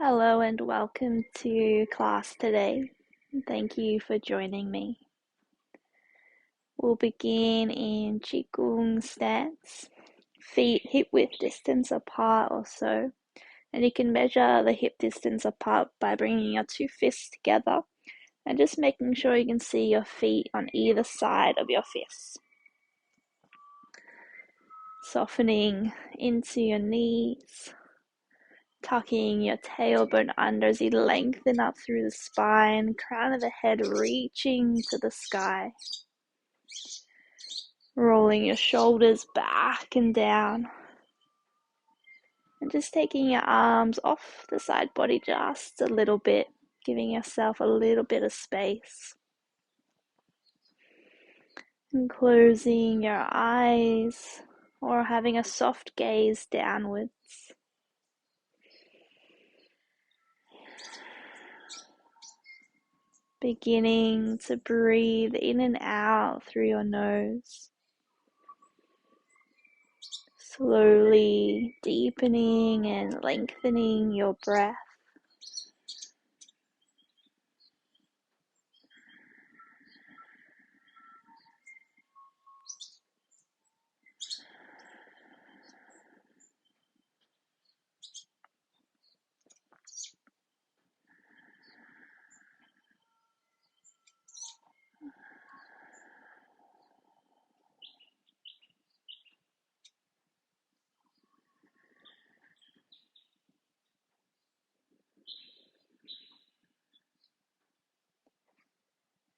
Hello and welcome to class today. Thank you for joining me. We'll begin in Qigong stance, feet hip width distance apart or so. And you can measure the hip distance apart by bringing your two fists together and just making sure you can see your feet on either side of your fists. Softening into your knees. Tucking your tailbone under as you lengthen up through the spine, crown of the head reaching to the sky. Rolling your shoulders back and down. And just taking your arms off the side body just a little bit, giving yourself a little bit of space. And closing your eyes or having a soft gaze downwards. Beginning to breathe in and out through your nose. Slowly deepening and lengthening your breath.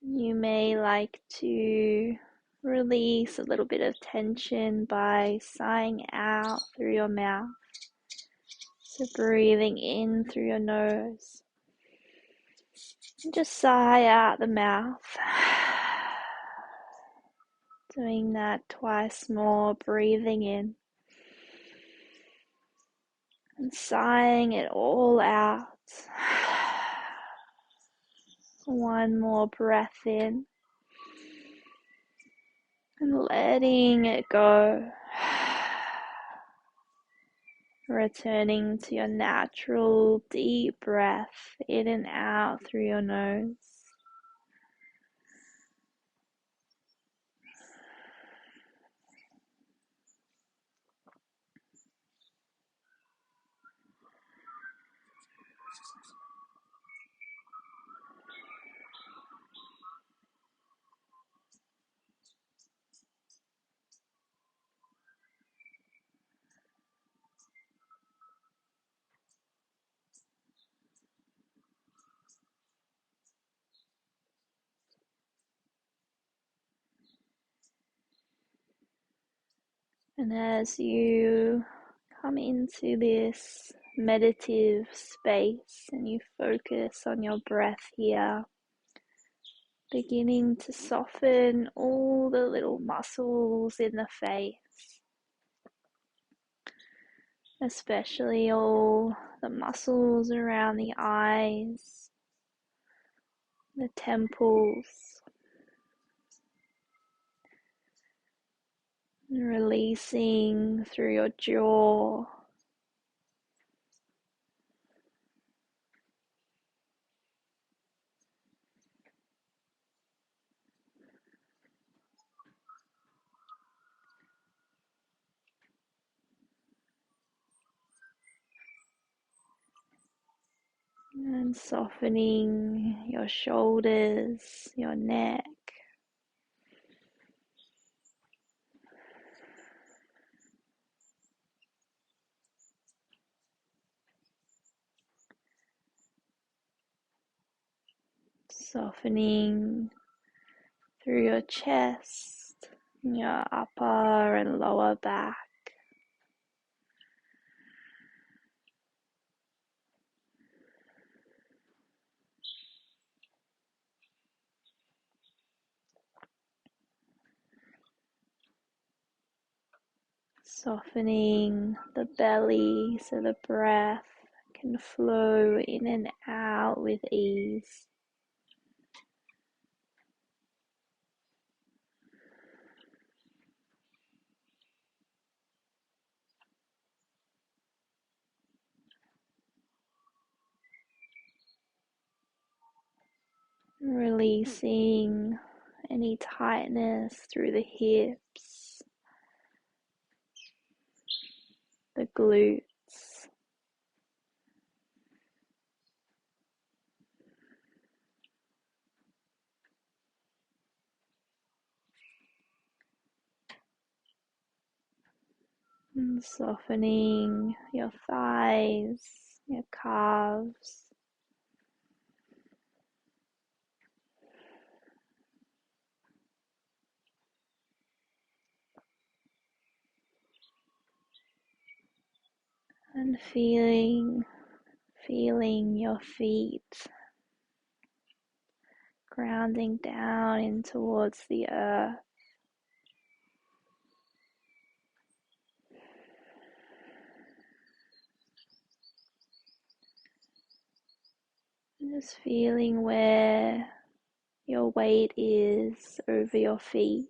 You may like to release a little bit of tension by sighing out through your mouth. So breathing in through your nose. And just sigh out the mouth. Doing that twice more, breathing in. And sighing it all out. One more breath in. And letting it go. Returning to your natural deep breath in and out through your nose. And as you come into this meditative space and you focus on your breath here, beginning to soften all the little muscles in the face, especially all the muscles around the eyes, the temples, releasing through your jaw, and softening your shoulders, your neck, softening through your chest, your upper and lower back. Softening the belly so the breath can flow in and out with ease. Releasing any tightness through the hips, the glutes. And softening your thighs, your calves. And feeling your feet grounding down in towards the earth. And just feeling where your weight is over your feet.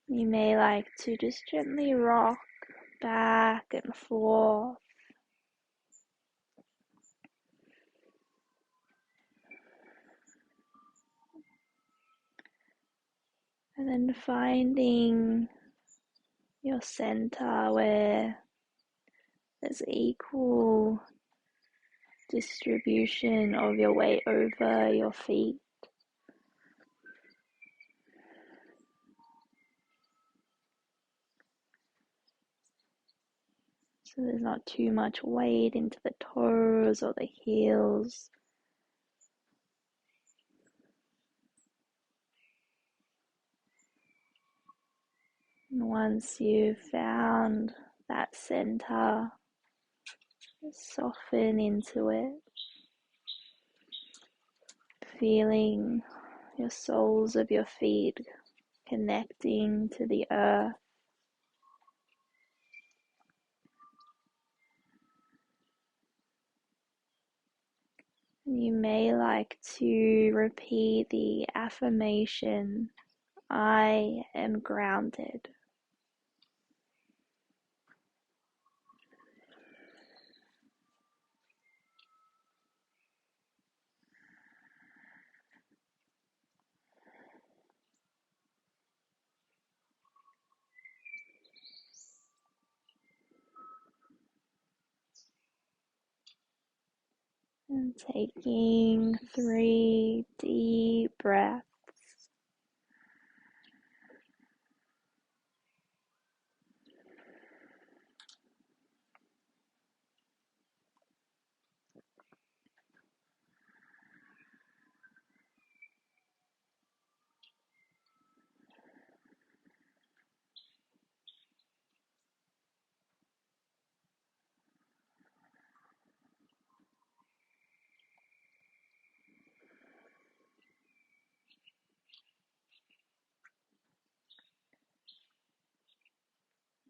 You may like to just gently rock back and forth. And then finding your center where there's equal distribution of your weight over your feet. So there's not too much weight into the toes or the heels. And once you've found that center, soften into it, feeling your soles of your feet connecting to the earth. And you may like to repeat the affirmation, I am grounded. And taking 3 deep breaths.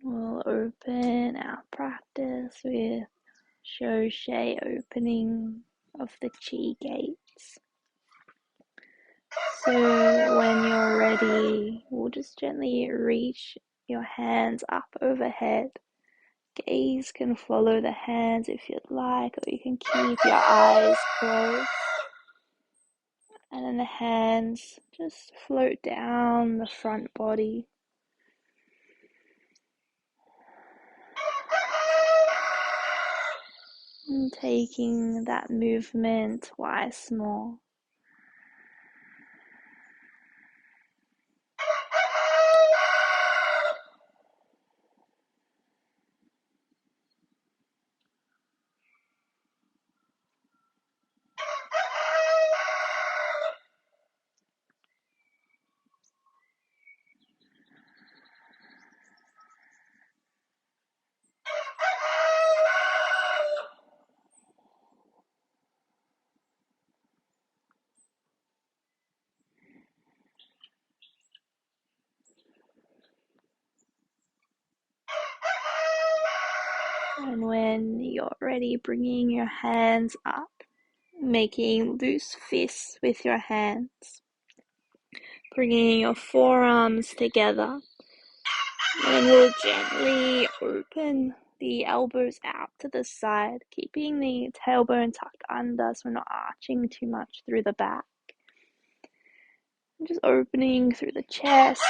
We'll open our practice with Shoshe opening of the Chi gates. So when you're ready, we'll just gently reach your hands up overhead. Gaze can follow the hands if you'd like, or you can keep your eyes closed. And then the hands just float down the front body. And taking that movement twice more. And when you're ready, bringing your hands up, making loose fists with your hands, bringing your forearms together, and we'll gently open the elbows out to the side, keeping the tailbone tucked under so we're not arching too much through the back. And just opening through the chest.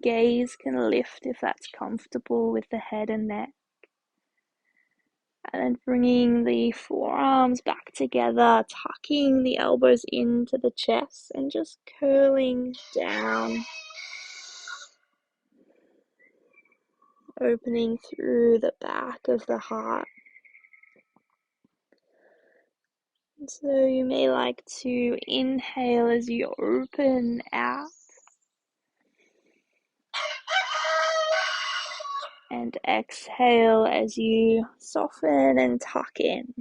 Gaze can lift if that's comfortable with the head and neck. And then bringing the forearms back together, tucking the elbows into the chest and just curling down. Opening through the back of the heart. So you may like to inhale as you open out and exhale as you soften and tuck in.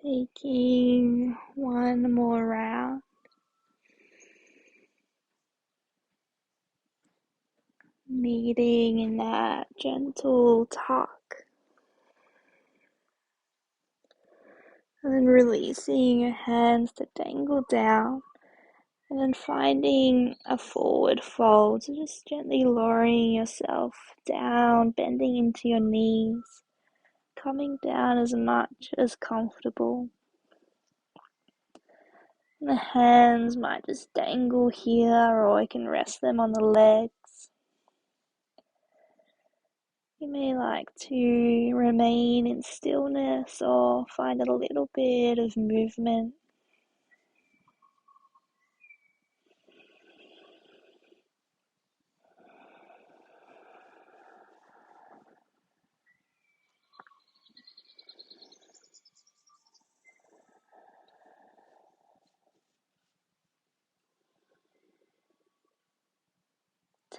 Taking one more round. Meeting in that gentle tuck. And then releasing your hands to dangle down. And then finding a forward fold. So just gently lowering yourself down, bending into your knees. Coming down as much as comfortable. And the hands might just dangle here, or I can rest them on the legs. You may like to remain in stillness or find a little bit of movement.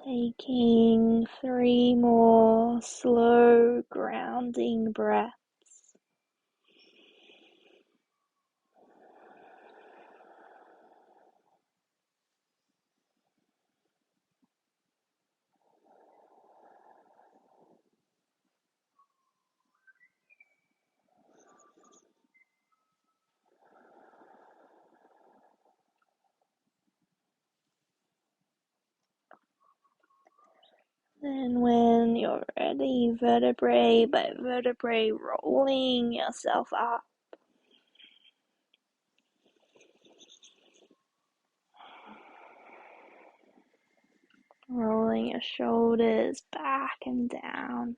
Taking 3 more slow grounding breaths. Then when you're ready, vertebrae by vertebrae, rolling yourself up. Rolling your shoulders back and down.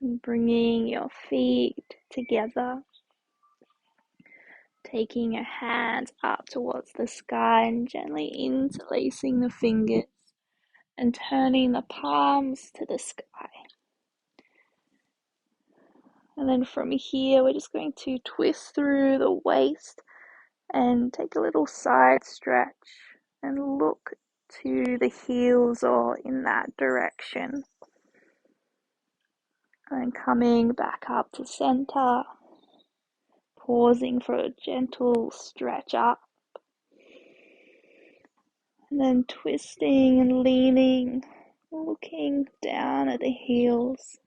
And bringing your feet together. taking your hands up towards the sky and gently interlacing the fingers and turning the palms to the sky. And then from here, we're just going to twist through the waist and take a little side stretch and look to the heels or in that direction. And coming back up to center, pausing for a gentle stretch up. And then twisting and leaning, looking down at the heels.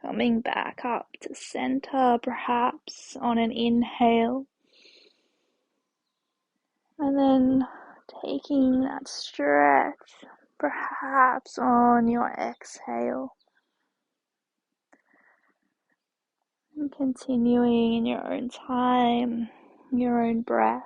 Coming back up to center, perhaps on an inhale. And then taking that stretch, perhaps on your exhale. And continuing in your own time, your own breath.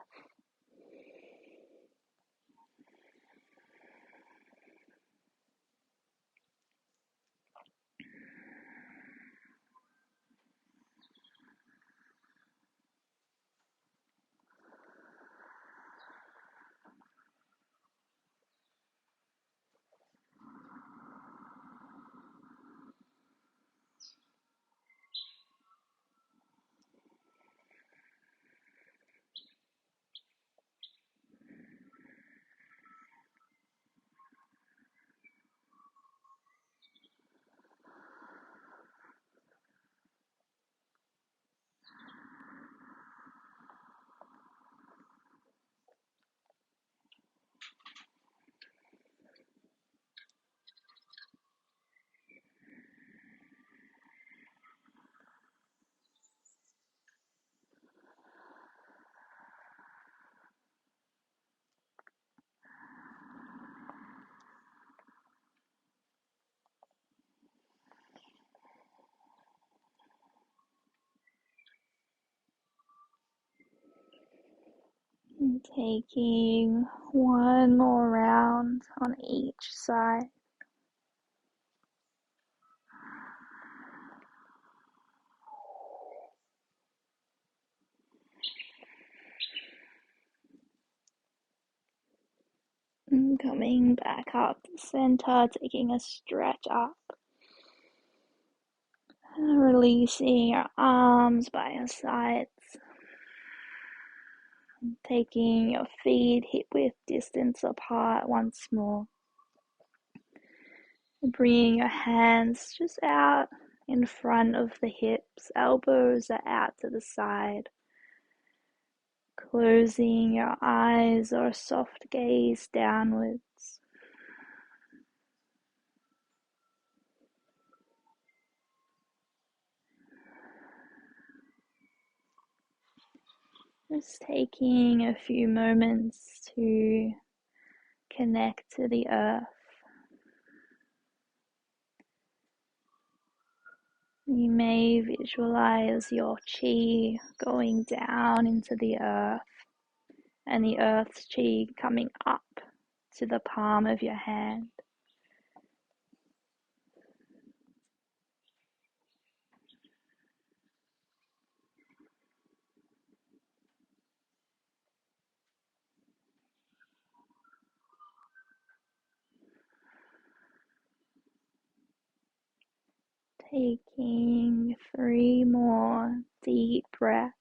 And taking one more round on each side. And coming back up to center, taking a stretch up. And releasing your arms by your sides. And taking your feet hip-width distance apart once more. And bringing your hands just out in front of the hips. Elbows are out to the side. Closing your eyes or a soft gaze downwards. Just taking a few moments to connect to the earth. You may visualize your chi going down into the earth and the earth's chi coming up to the palm of your hand. Taking 3 more deep breaths.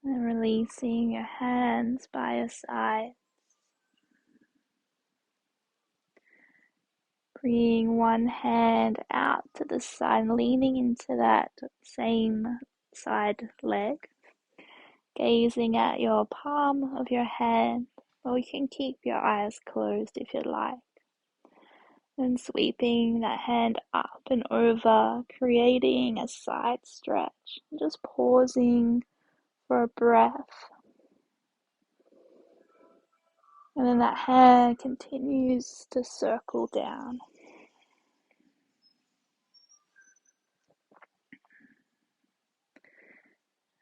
And releasing your hands by your side. Bringing one hand out to the side, leaning into that same side leg. Gazing at your palm of your hand or you can keep your eyes closed if you like. And sweeping that hand up and over, creating a side stretch. Just pausing for a breath. And then that hand continues to circle down.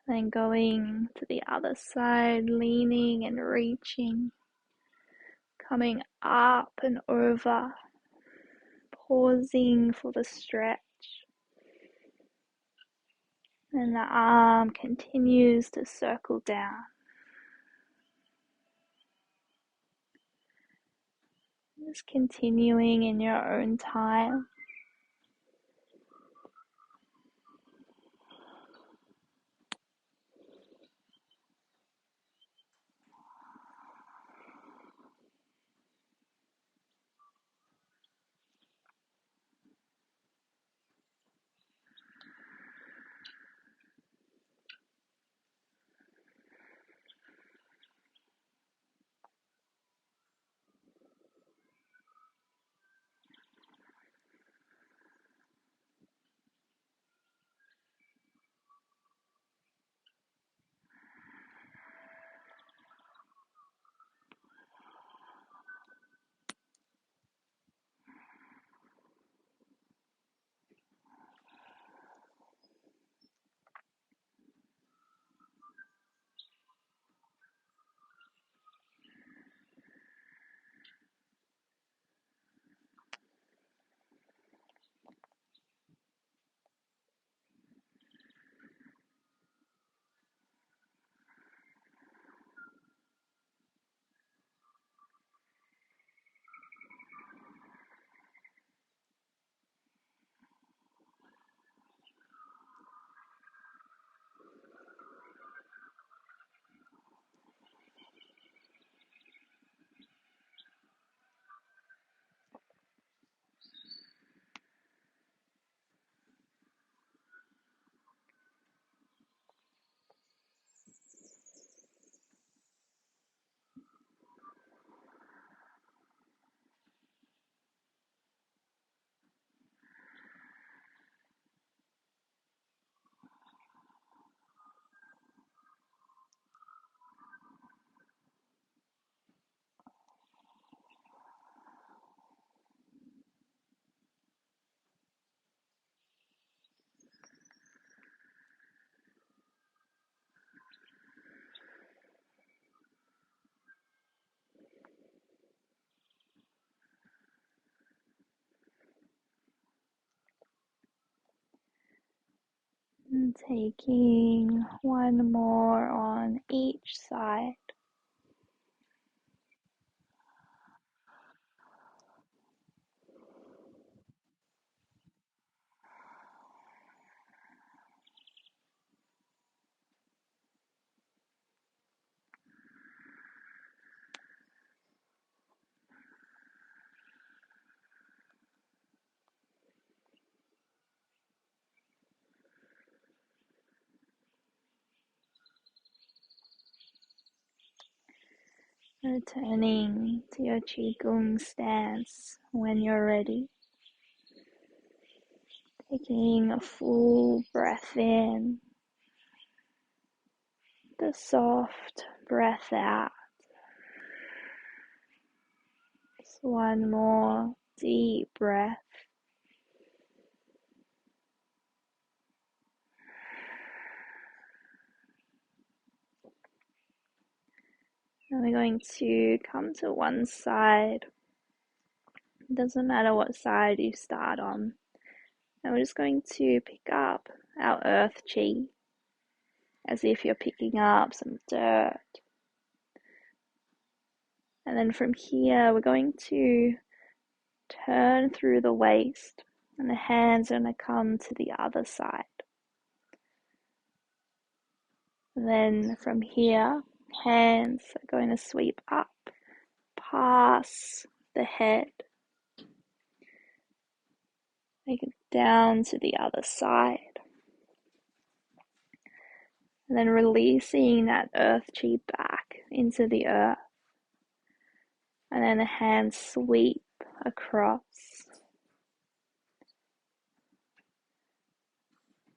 Then going to the other side, leaning and reaching, coming up and over, pausing for the stretch. And the arm continues to circle down. Just continuing in your own time. And taking one more on each side. Returning to your Qigong stance when you're ready. Taking a full breath in, the soft breath out. Just one more deep breath. And we're going to come to one side. It doesn't matter what side you start on. And we're just going to pick up our earth chi as if you're picking up some dirt. And then from here, we're going to turn through the waist, and the hands are going to come to the other side. And then from here, hands are going to sweep up, past the head, make it down to the other side. And then releasing that earth chi back into the earth. And then the hands sweep across.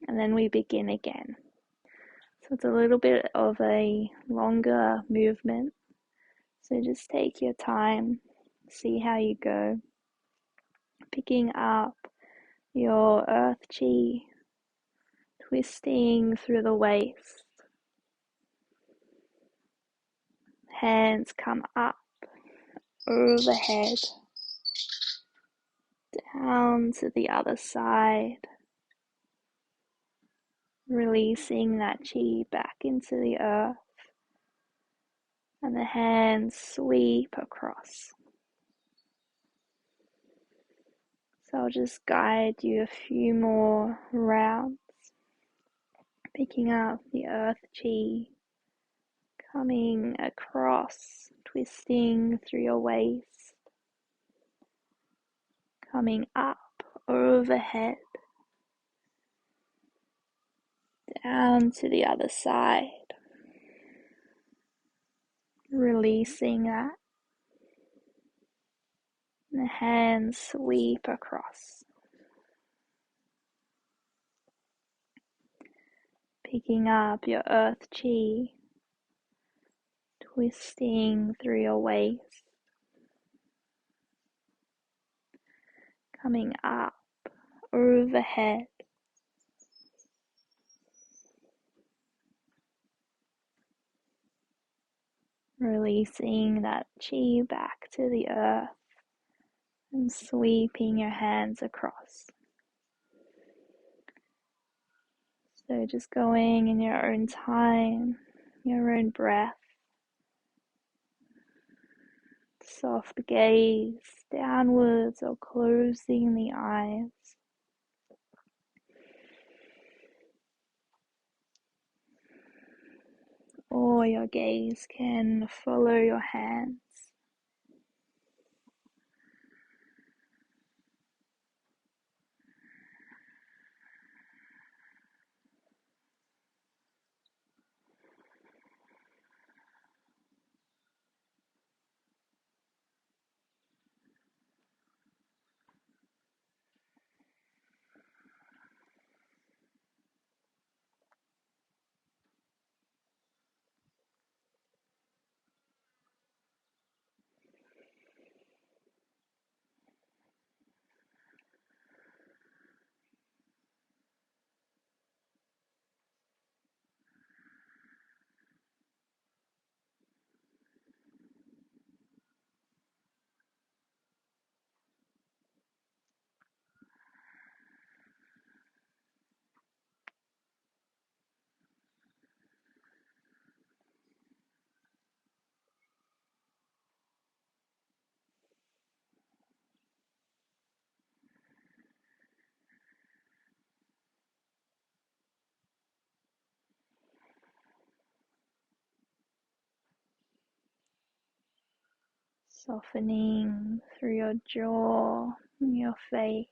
And then we begin again. So it's a little bit of a longer movement. So just take your time, see how you go. Picking up your earth chi, twisting through the waist. Hands come up, overhead, down to the other side. Releasing that chi back into the earth. And the hands sweep across. So I'll just guide you a few more rounds. Picking up the earth chi, coming across, twisting through your waist, coming up, overhead, down to the other side, releasing that. And the hands sweep across. Picking up your earth chi, twisting through your waist, coming up, overhead, releasing that chi back to the earth and sweeping your hands across. So just going in your own time, your own breath. Soft gaze downwards or closing the eyes. Or your gaze can follow your hands. Softening through your jaw and your face.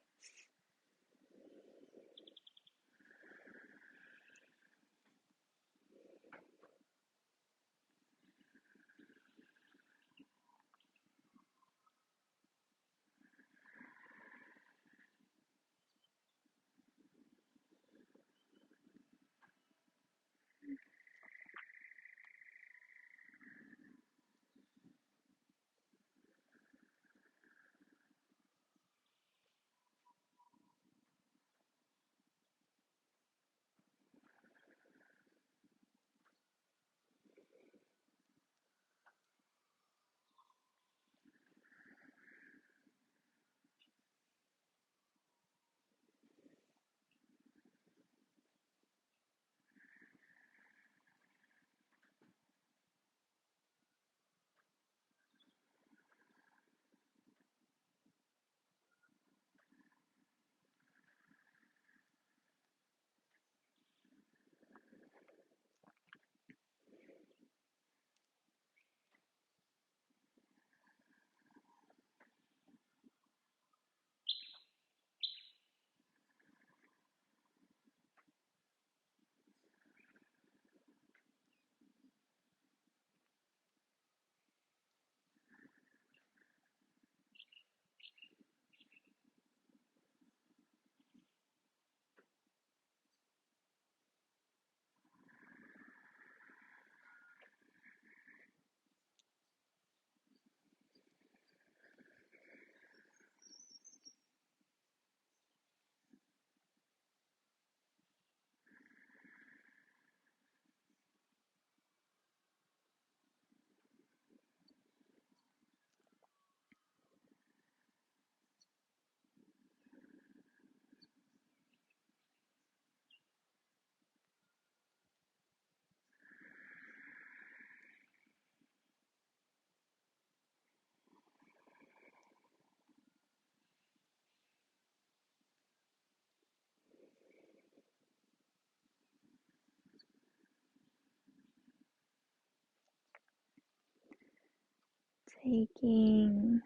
Taking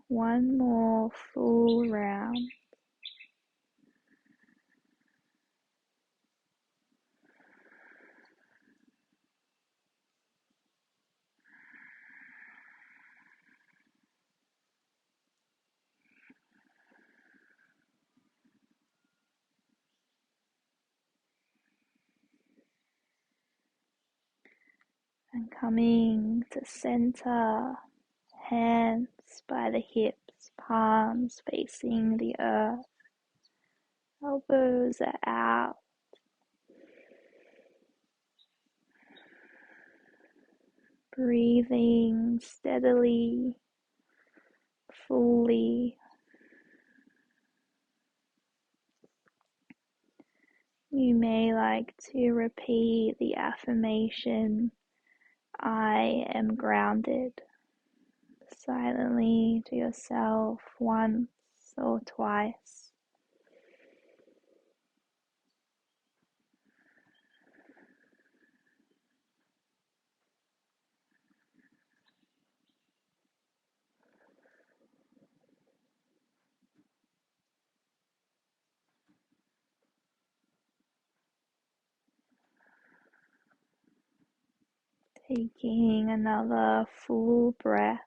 one more full round. And coming to center, hands by the hips, palms facing the earth, elbows are out. Breathing steadily, fully. You may like to repeat the affirmation, I am grounded, silently to yourself once or twice. Taking another full breath.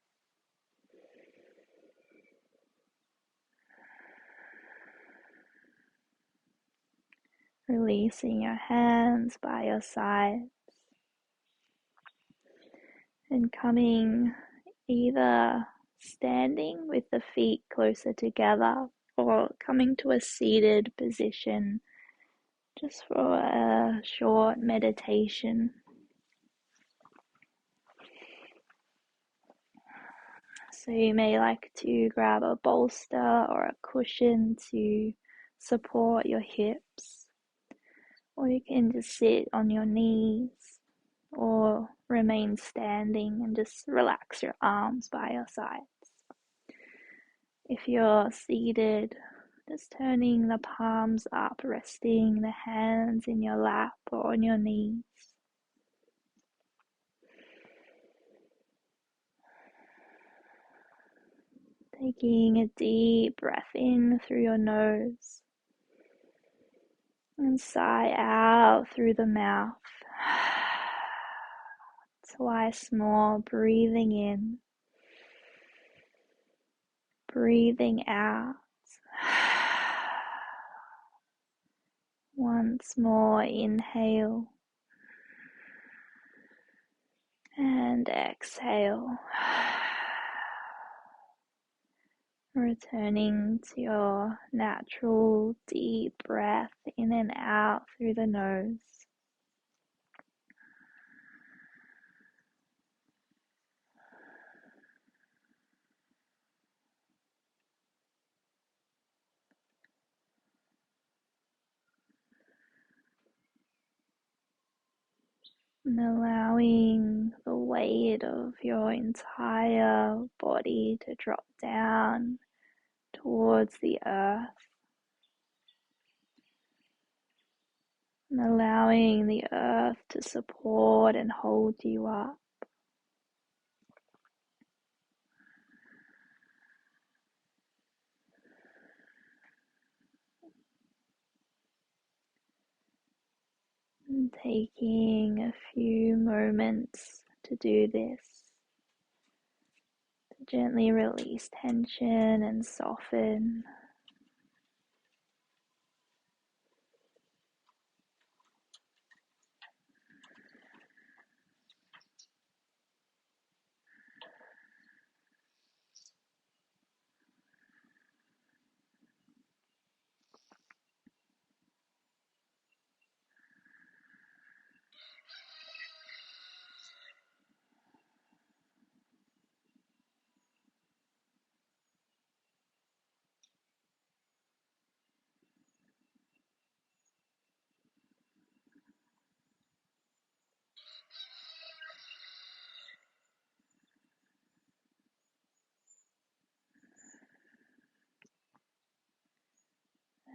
Releasing your hands by your sides and coming either standing with the feet closer together or coming to a seated position just for a short meditation. So you may like to grab a bolster or a cushion to support your hips, or you can just sit on your knees or remain standing and just relax your arms by your sides. If you're seated, just turning the palms up, resting the hands in your lap or on your knees. Taking a deep breath in through your nose and sigh out through the mouth. Twice more, breathing in, breathing out. Once more, inhale and exhale. Returning to your natural deep breath in and out through the nose. And allowing the weight of your entire body to drop down towards the earth. And allowing the earth to support and hold you up. And taking a few moments to do this, to gently release tension and soften.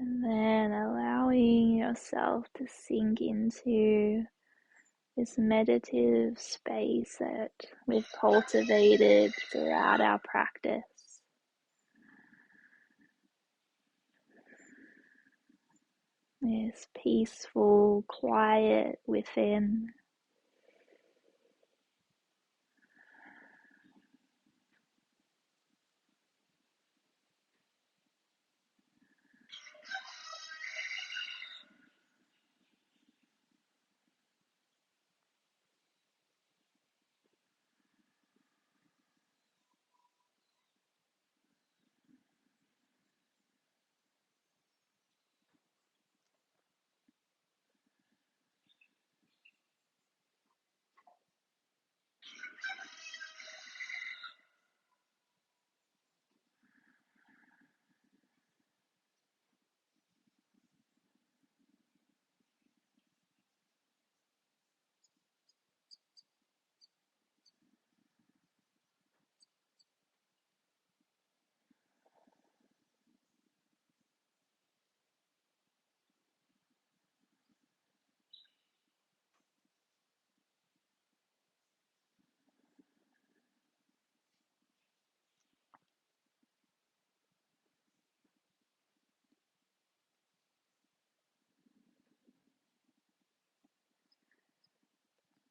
And then allowing yourself to sink into this meditative space that we've cultivated throughout our practice. This peaceful quiet within.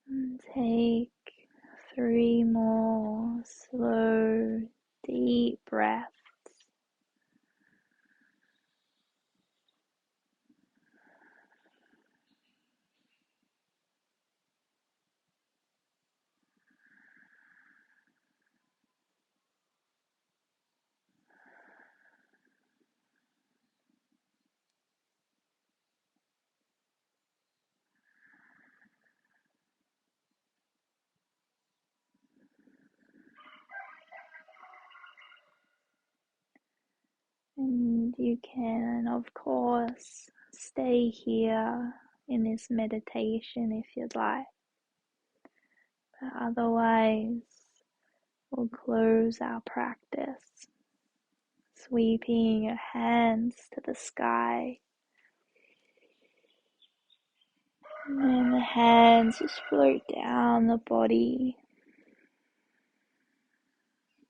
And take 3 more slow, deep breaths. And you can, of course, stay here in this meditation if you'd like. But otherwise, we'll close our practice, sweeping your hands to the sky. And then the hands just float down the body,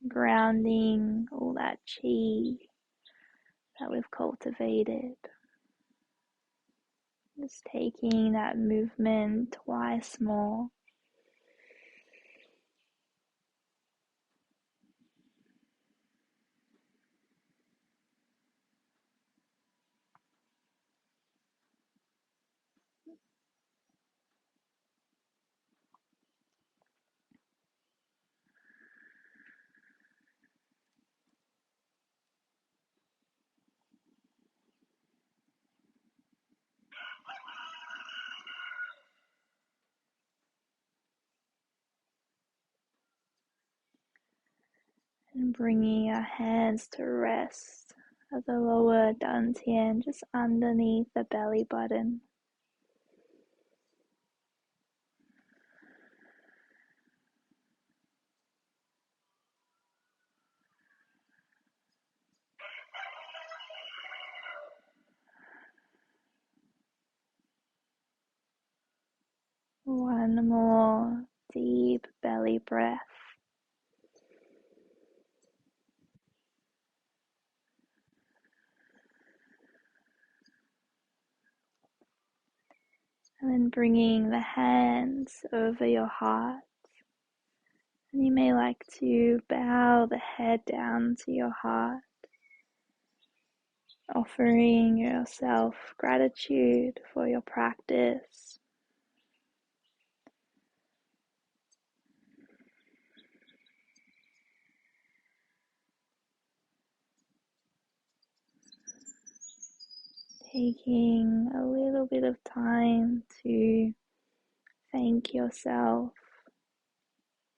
grounding all that chi that we've cultivated. Just taking that movement twice more. And bringing our hands to rest at the lower dantian, just underneath the belly button. One more deep belly breath. And then bringing the hands over your heart. And you may like to bow the head down to your heart, offering yourself gratitude for your practice. Taking a little bit of time to thank yourself,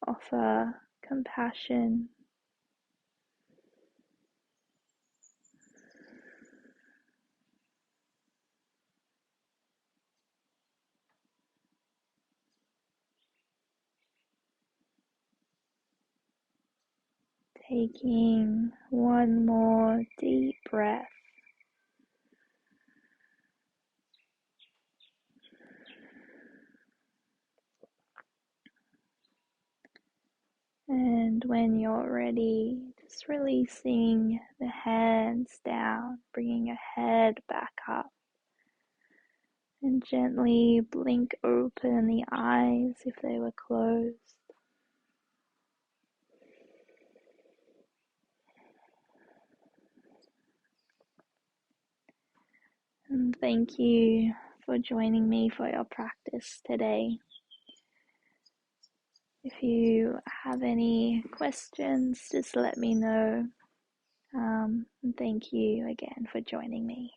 offer compassion. Taking one more deep breath. And when you're ready, just releasing the hands down, bringing your head back up, and gently blink open the eyes if they were closed. And thank you for joining me for your practice today. If you have any questions, just let me know. And thank you again for joining me.